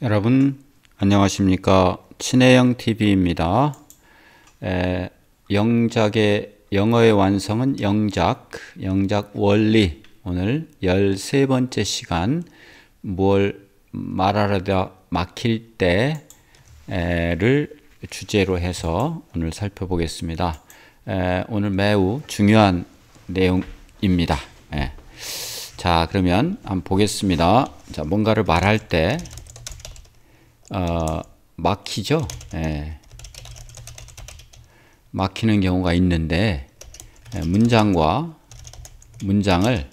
여러분 안녕하십니까. 친해영 TV입니다. 영어의 완성은 영작 원리, 오늘 13번째 시간, 뭘 말하려다 막힐 때를 주제로 해서 오늘 살펴보겠습니다. 오늘 매우 중요한 내용입니다. 자, 그러면 한번 보겠습니다. 자, 뭔가를 말할 때 막히죠. 막히는 경우가 있는데, 문장과 문장을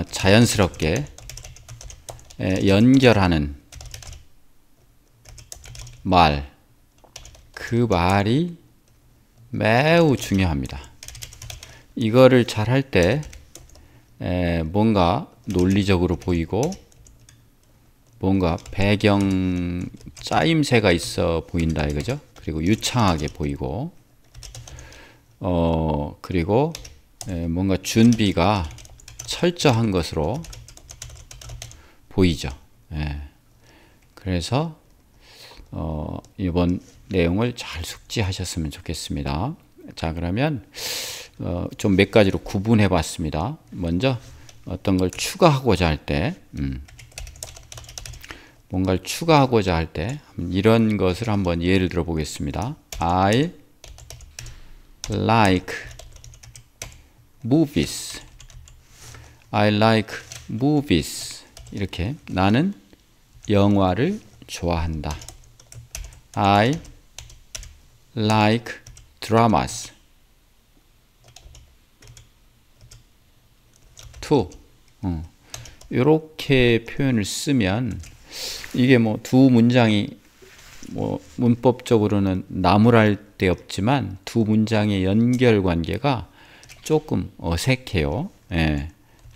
자연스럽게 연결하는 말, 그 말이 매우 중요합니다. 이거를 잘 할 때 뭔가 논리적으로 보이고, 뭔가 배경 짜임새가 있어 보인다 이거죠. 그리고 유창하게 보이고, 그리고 뭔가 준비가 철저한 것으로 보이죠. 그래서 이번 내용을 잘 숙지하셨으면 좋겠습니다. 자, 그러면 좀 몇 가지로 구분해 봤습니다. 먼저 어떤 걸 추가하고자 할 때, 뭔가를 추가하고자 할 때 이런 것을 한번 예를 들어 보겠습니다. I like movies. I like movies. 이렇게 나는 영화를 좋아한다. I like dramas. too. 이렇게 표현을 쓰면 이게 뭐 두 문장이 뭐 문법적으로는 나무랄 데 없지만 두 문장의 연결 관계가 조금 어색해요.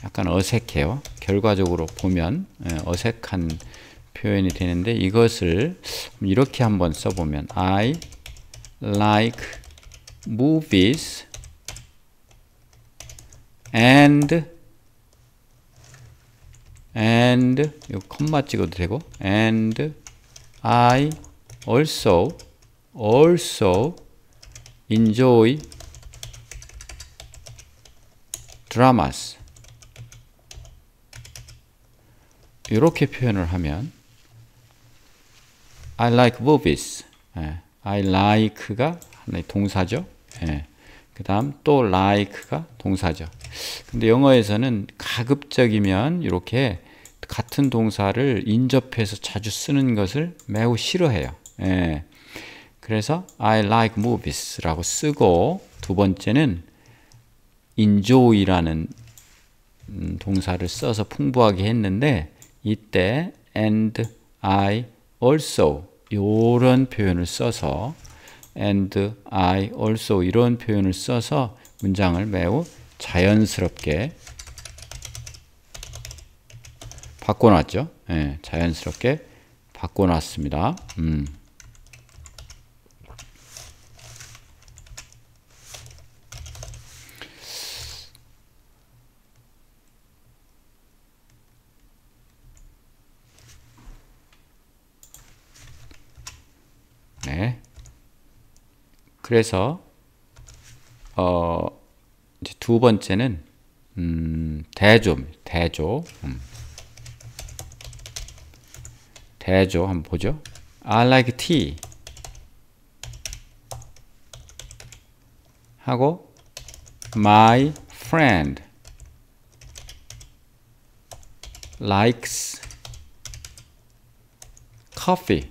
약간 어색해요. 결과적으로 보면 어색한 표현이 되는데, 이것을 이렇게 한번 써보면 I like movies and 이거 콤마 찍어도 되고, and I also enjoy dramas. 이렇게 표현을 하면 I like movies. I like가 하나의 동사죠. 그 다음 또 like가 동사죠. 근데 영어에서는 가급적이면 이렇게 같은 동사를 인접해서 자주 쓰는 것을 매우 싫어해요. 그래서 I like movies 라고 쓰고, 두 번째는 enjoy라는 동사를 써서 풍부하게 했는데, 이때 and I also 이런 표현을 써서, and I also 이런 표현을 써서 문장을 매우 자연스럽게 바꿔놨죠. 자연스럽게 바꿔놨습니다. 그래서 이제 두 번째는 대조 한번 보죠. I like tea 하고 my friend likes coffee.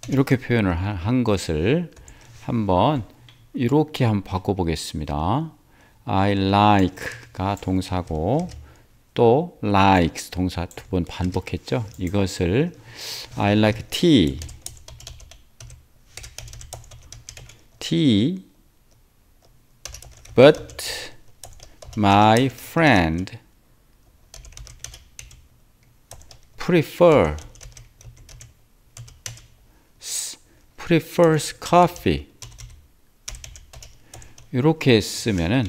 이렇게 표현을 한 것을 한번 이렇게 한번 바꿔보겠습니다. I like가 동사고, 또 likes 동사 두 번 반복했죠. 이것을 I like tea but my friend prefers coffee. 이렇게 쓰면은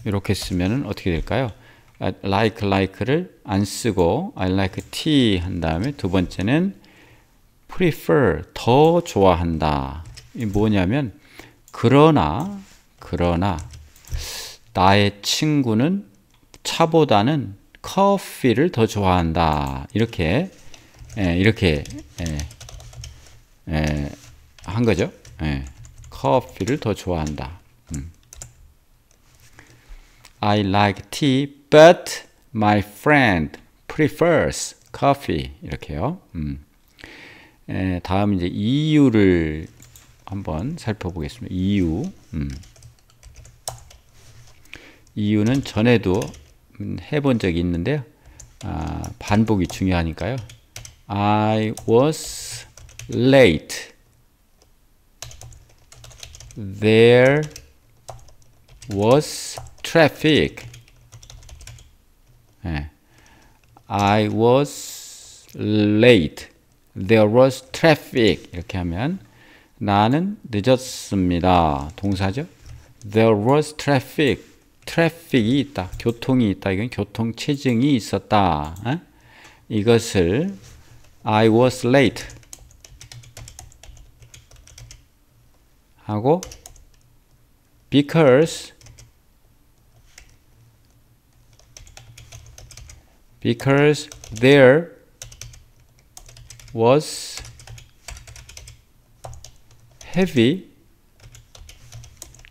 이렇게 쓰면은 어떻게 될까요? like를 안 쓰고 I like tea 한 다음에 두 번째는 prefer 더 좋아한다. 이 뭐냐면 그러나 나의 친구는 차보다는 커피를 더 좋아한다. 이렇게 한 거죠. 커피를 더 좋아한다. I like tea, but my friend prefers coffee. 이렇게요. 다음 이제 이유를 한번 살펴보겠습니다. 이유는 전에도 해본 적이 있는데요. 반복이 중요하니까요. I was late. There was traffic. I was late. There was traffic. 이렇게 하면 나는 늦었습니다. 동사죠. There was traffic. 트래픽이 있다. 교통이 있다. 이건 교통체증이 있었다. 이것을 I was late 하고 because there was heavy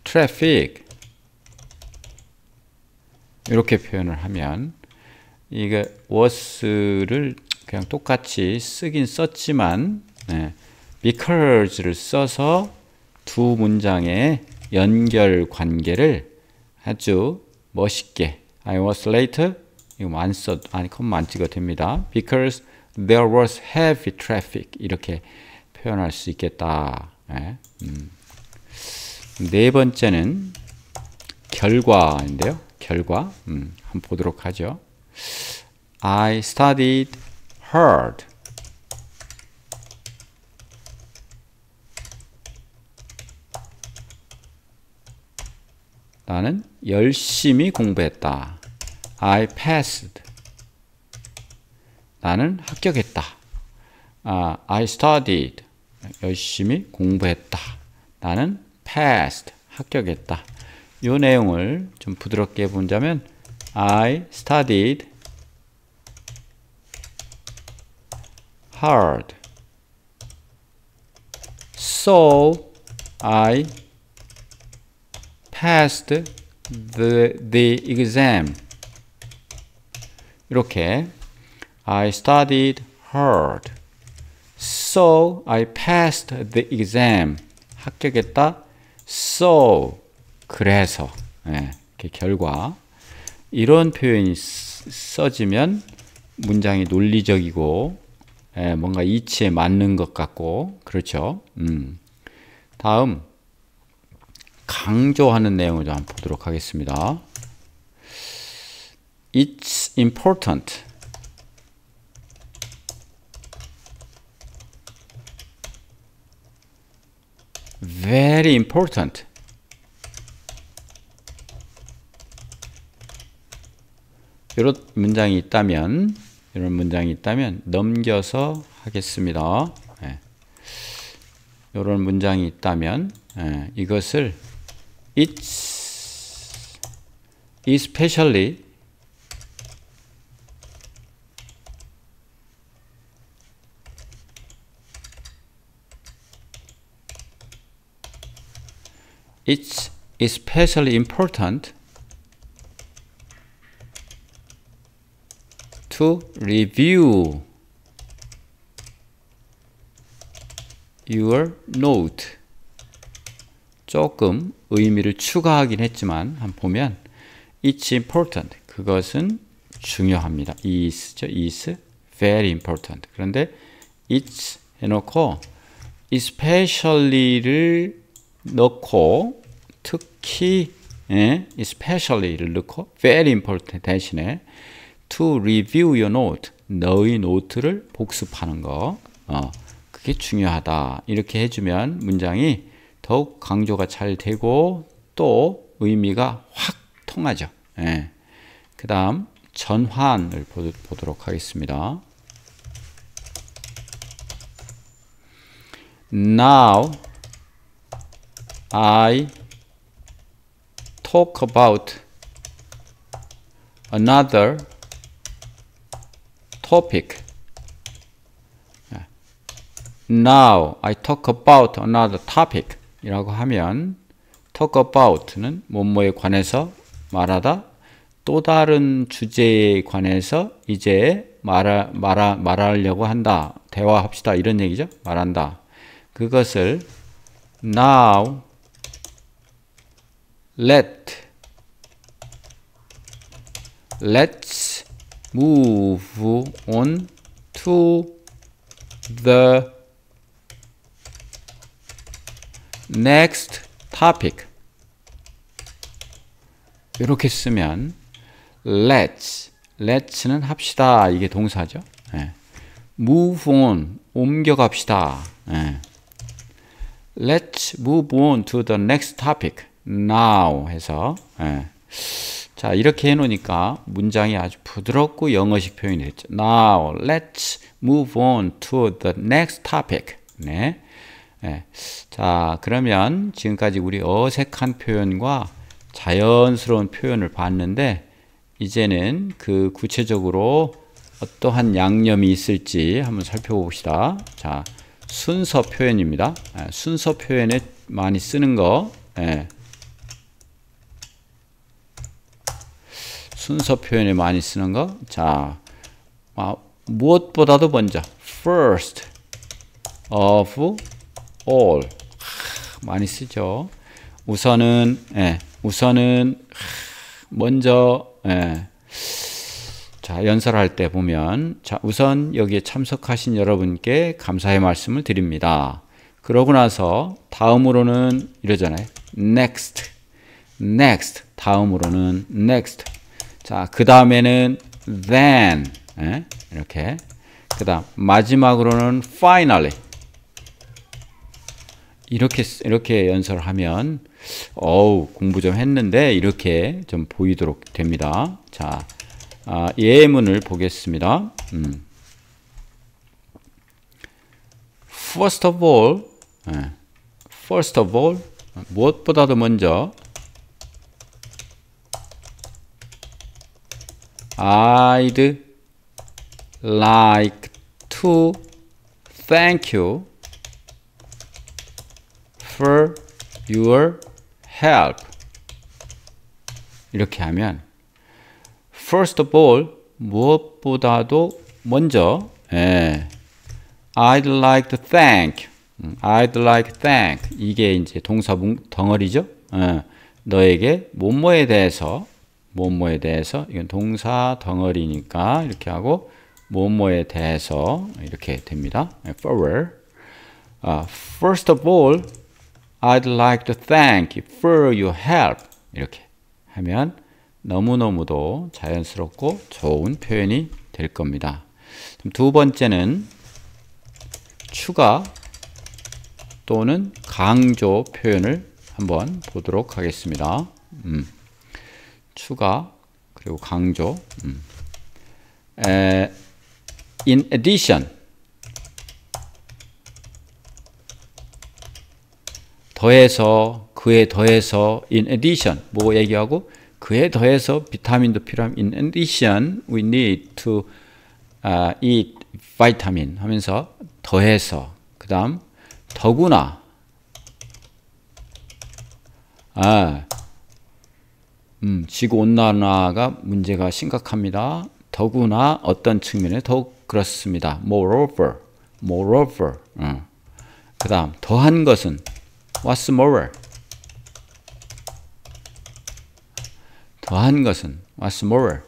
traffic. 이렇게 표현을 하면 이게 was를 그냥 똑같이 쓰긴 썼지만 because를 써서 두 문장의 연결 관계를 아주 멋있게 I was late 이거 안 써, 아니 컴마 안 찍어도 됩니다. Because there was heavy traffic 이렇게 표현할 수 있겠다. 네 번째는 결과인데요. 결과 한번 보도록 하죠. I studied hard. 나는 열심히 공부했다. I passed. 나는 합격했다. I studied. 열심히 공부했다. 나는 passed. 합격했다. 이 내용을 좀 부드럽게 본다면 I studied hard. So I passed the exam. 이렇게 I studied hard. So I passed the exam. 합격했다. So 그래서 이렇게 결과 이런 표현이 써지면 문장이 논리적이고 뭔가 이치에 맞는 것 같고 그렇죠. 다음 강조하는 내용을 좀 한번 보도록 하겠습니다. It's important. Very important. 이런 문장이 있다면 넘겨서 하겠습니다. 이런 문장이 있다면 이것을 It's especially important to review your note. 조금 의미를 추가하긴 했지만 한번 보면 It's important. 그것은 중요합니다. is죠. is very important. 그런데 it's 해놓고 especially를 넣고 특히 especially를 넣고 very important 대신에 to review your note. 너의 노트를 복습하는 거. 그게 중요하다. 이렇게 해주면 문장이 더욱 강조가 잘 되고 또 의미가 확 통하죠. 예. 그 다음 전환을 보도록 하겠습니다. Now I talk about another topic. Now I talk about another topic 이라고 하면 talk about는 뭐뭐에 관해서 말하다, 또 다른 주제에 관해서 이제 말하려고 한다, 대화합시다 이런 얘기죠. 말한다. 그것을 Now let's move on to the next topic. 이렇게 쓰면 let's는 합시다. 이게 동사죠. 예. move on, 옮겨갑시다. 예. Let's move on to the next topic now 해서 예. 자, 이렇게 해놓으니까 문장이 아주 부드럽고 영어식 표현이 됐죠. Now let's move on to the next topic. 네. 네. 자, 그러면 지금까지 우리 어색한 표현과 자연스러운 표현을 봤는데 이제는 그 구체적으로 어떠한 양념이 있을지 한번 살펴봅시다. 자, 순서 표현입니다. 순서 표현에 많이 쓰는 거. 순서 표현에 많이 쓰는 거. 자, 무엇보다도 먼저 first of all 많이 쓰죠. 우선은 먼저 자, 연설할 때 보면 자, 우선 여기에 참석하신 여러분께 감사의 말씀을 드립니다. 그러고 나서 다음으로는 이러잖아요. next 다음으로는 next. 자, 그 다음에는 then 이렇게. 그 다음 마지막으로는 finally. 이렇게 연설하면 공부 좀 했는데 이렇게 좀 보이도록 됩니다. 자, 예문을 보겠습니다. First of all, 무엇보다도 먼저 I'd like to thank you for your help. 이렇게 하면 first of all 무엇보다도 먼저 I'd like to thank 이게 이제 동사 덩어리죠. 너에게 뭐뭐에 대해서 이건 동사 덩어리니까 이렇게 하고 뭐뭐에 대해서 이렇게 됩니다. for first of all I'd like to thank you for your help. 이렇게 하면 너무너무도 자연스럽고 좋은 표현이 될 겁니다. 두 번째는 추가 또는 강조 표현을 한번 보도록 하겠습니다. 추가 그리고 강조. In addition, 더해서, 그에 더해서, in addition, 뭐 얘기하고, 그에 더해서 비타민도 필요하면, in addition, we need to eat vitamin 하면서, 더해서, 그 다음, 더구나, 지구온난화가 문제가 심각합니다. 더구나 어떤 측면에 더욱 그렇습니다. moreover. 그 다음, 더한 것은, what's more? 더한 것은 what's more?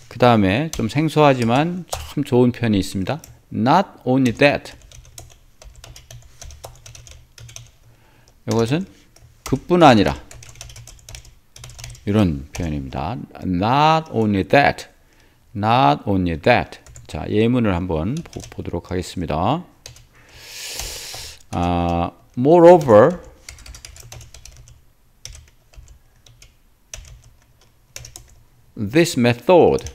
그 다음에 좀 생소하지만 참 좋은 표현이 있습니다. Not only that. 이것은 그뿐 아니라 이런 표현입니다. Not only that. Not only that. 자, 예문을 한번 보도록 하겠습니다. moreover This method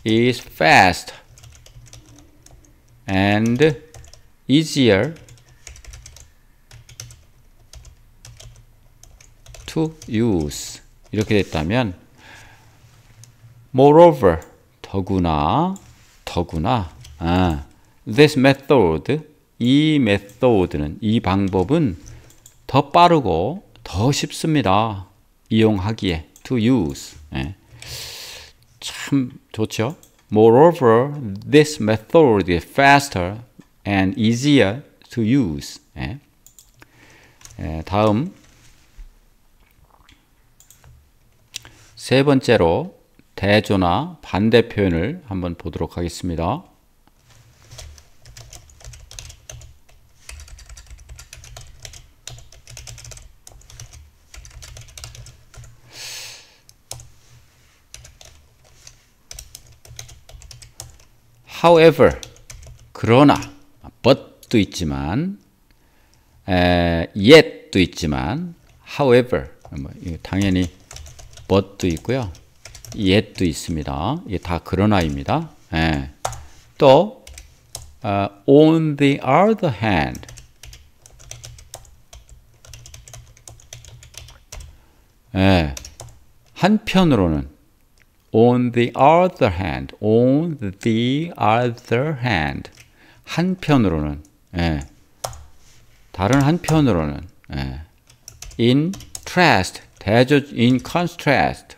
is fast and easier to use. 이렇게 됐다면 moreover, 더구나 this method, 이 method는, 이 방법은 더 빠르고 더 쉽습니다. 이용하기에, to use. 참 좋죠. Moreover, this method is faster and easier to use. 다음 세 번째로 대조나 반대 표현을 한번 보도록 하겠습니다. However, 그러나, but도 있지만, yet도 있지만, however, 당연히 but도 있고요, yet도 있습니다. 이게 다 그러나입니다. 또 on the other hand, 한편으로는 on the other hand, on the other hand, 한편으로는, 다른 한편으로는, in contrast, in contrast,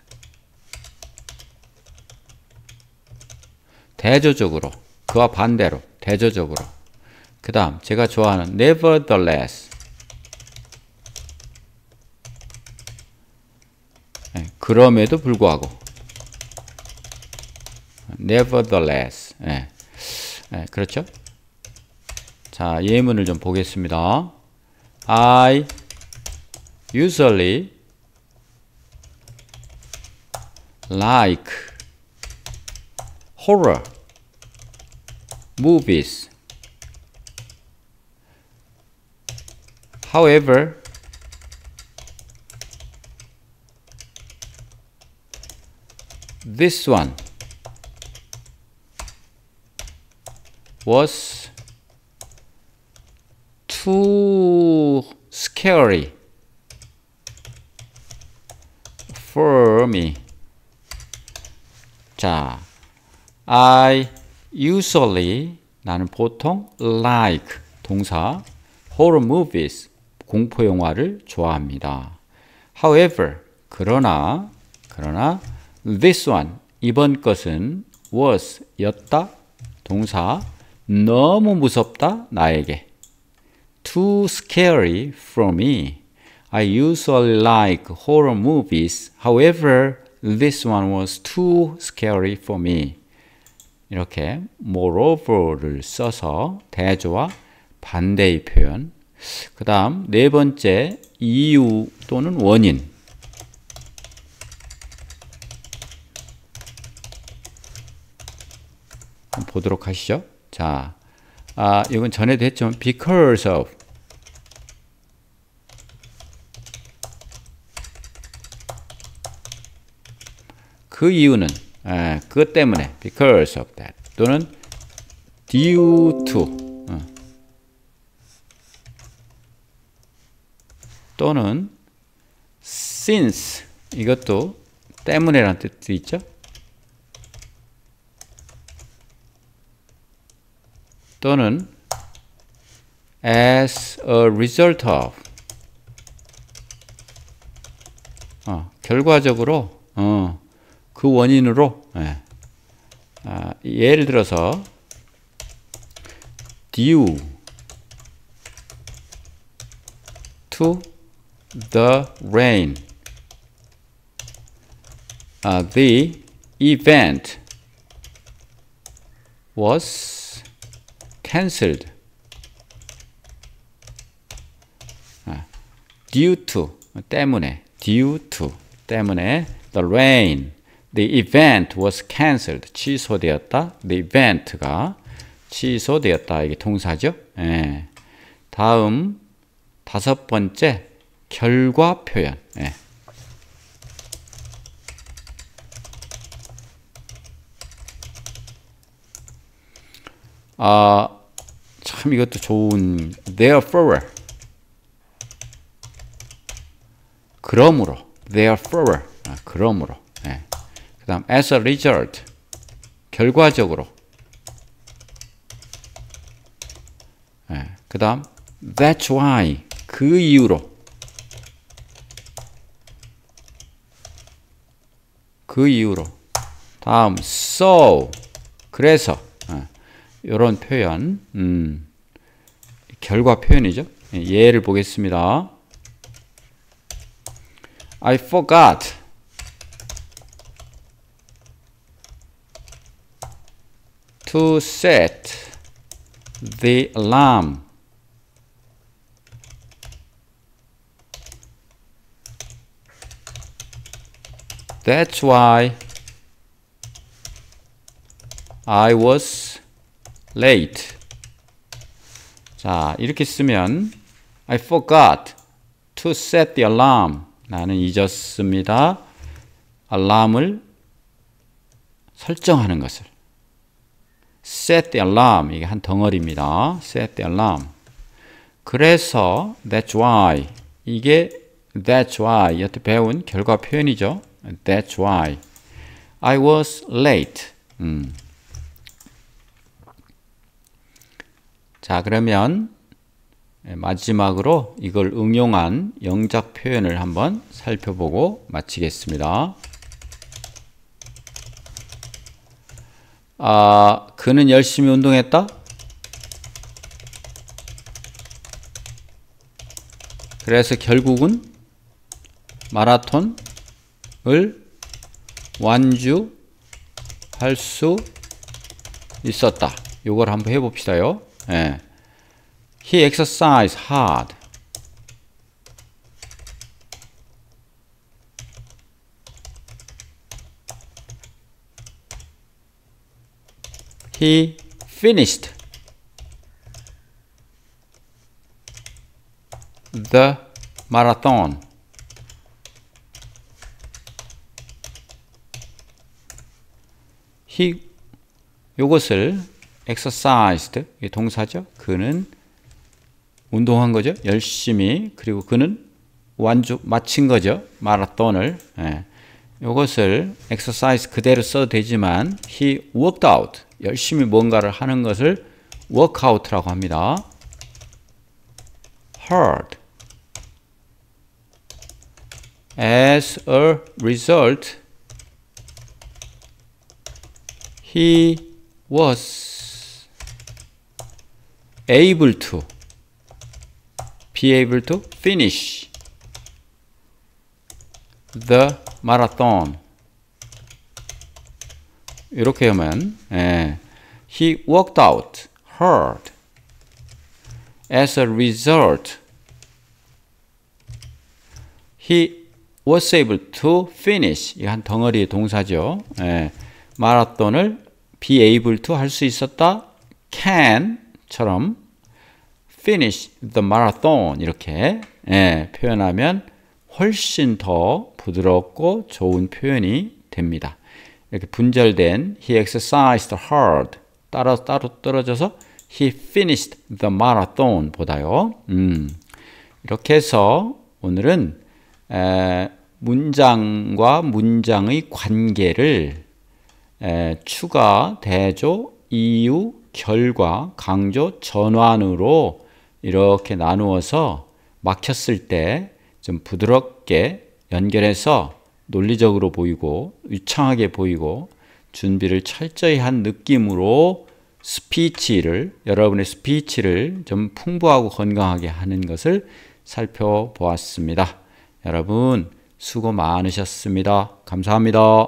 대조적으로, 그와 반대로, 대조적으로. 그 다음 제가 좋아하는 nevertheless, 그럼에도 불구하고, nevertheless. 그렇죠? 자, 예문을 좀 보겠습니다. I usually like horror movies. However, this one was too scary for me. 자, I usually, 나는 보통 like, 동사, horror movies, 공포 영화를 좋아합니다. However, 그러나 this one, 이번 것은 was, 였다, 동사, 너무 무섭다, 나에게. Too scary for me. I usually like horror movies. However, this one was too scary for me. 이렇게 moreover를 써서 대조와 반대의 표현. 그 다음 네 번째, 이유 또는 원인. 한번 보도록 하시죠. 자, 이건 전에도 했지만 because of, 그 이유는, 그것 때문에, because of that, 또는 due to, 또는 since, 이것도 때문에라는 뜻도 있죠. 또는 as a result of, 결과적으로, 그 원인으로, 예를 들어서 due to the rain, the event was cancelled. due to, 때문에, due to, 때문에, the rain, the event was cancelled. 취소되었다. the event가 취소되었다. 이게 동사죠. 다음 다섯 번째, 결과 표현. 예. 참 이것도 좋은 therefore. 그러므로 therefore. 그러므로. 예. 그다음 as a result. 결과적으로. 예. 그다음 that's why. 그 이유로. 그 이유로. 다음 so. 그래서. 이런 표현, 결과 표현이죠. 예를 보겠습니다. I forgot to set the alarm. That's why I was late. 자, 이렇게 쓰면 I forgot to set the alarm. 나는 잊었습니다. 알람을 설정하는 것을. set the alarm. 이게 한 덩어리입니다. set the alarm. 그래서 that's why. 이게 that's why. 여태 배운 결과 표현이죠. That's why I was late. 자, 그러면 마지막으로 이걸 응용한 영작 표현을 한번 살펴보고 마치겠습니다. 그는 열심히 운동했다. 그래서 결국은 마라톤을 완주할 수 있었다. 요걸 한번 해봅시다요. 예. He exercised hard. He finished the marathon. He 요것을 exercised 이 동사죠. 그는 운동한 거죠. 열심히. 그리고 그는 마친 거죠. 마라톤을. 예. 이것을 exercise 그대로 써도 되지만 he worked out. 열심히 뭔가를 하는 것을 workout라고 합니다. hard. As a result, he was able to finish the marathon. 이렇게 하면 he worked out hard. As a result, he was able to finish. 이 한 덩어리의 동사죠. 마라톤을 be able to 할 수 있었다. can처럼 finish the marathon 이렇게 표현하면 훨씬 더 부드럽고 좋은 표현이 됩니다. 이렇게 분절된 he exercised hard 따로 떨어져서 he finished the marathon 보다요. 이렇게 해서 오늘은 문장과 문장의 관계를 추가, 대조, 이유, 결과, 강조, 전환으로 이렇게 나누어서 막혔을 때 좀 부드럽게 연결해서 논리적으로 보이고 유창하게 보이고 준비를 철저히 한 느낌으로 여러분의 스피치를 좀 풍부하고 건강하게 하는 것을 살펴보았습니다. 여러분 수고 많으셨습니다. 감사합니다.